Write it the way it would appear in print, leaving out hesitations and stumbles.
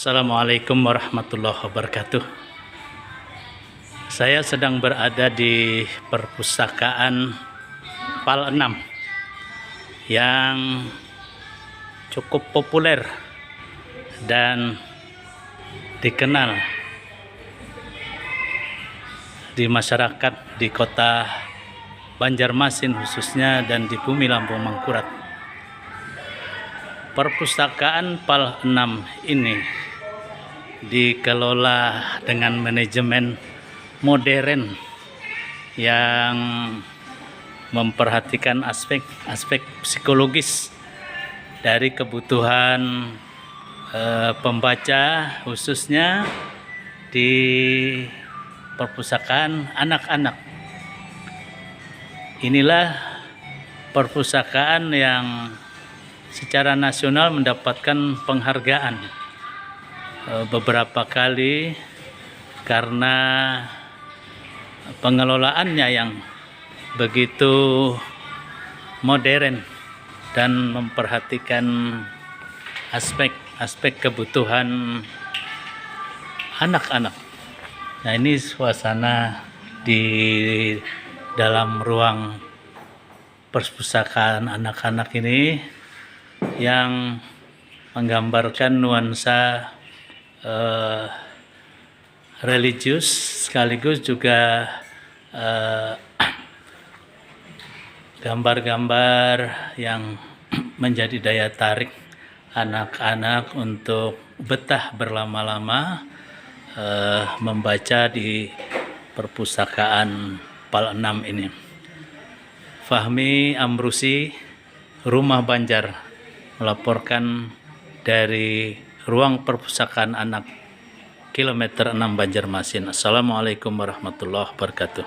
Assalamualaikum warahmatullahi wabarakatuh. Saya sedang berada di perpustakaan PAL 6 yang cukup populer dan dikenal di masyarakat di kota Banjarmasin khususnya dan di bumi Lampung Mangkurat. Perpustakaan PAL 6 ini dikelola dengan manajemen modern yang memperhatikan aspek psikologis dari kebutuhan pembaca, khususnya di perpustakaan anak-anak. Inilah perpustakaan yang secara nasional mendapatkan penghargaan beberapa kali karena pengelolaannya yang begitu modern dan memperhatikan aspek kebutuhan anak-anak. Nah, ini suasana di dalam ruang perpustakaan anak-anak ini yang menggambarkan nuansa religius sekaligus juga gambar-gambar yang menjadi daya tarik anak-anak untuk betah berlama-lama membaca di perpustakaan PAL 6 ini. Fahmi Amrusi, Rumah Banjar, melaporkan dari ruang perpustakaan anak kilometer 6 Banjarmasin. Assalamualaikum warahmatullahi wabarakatuh.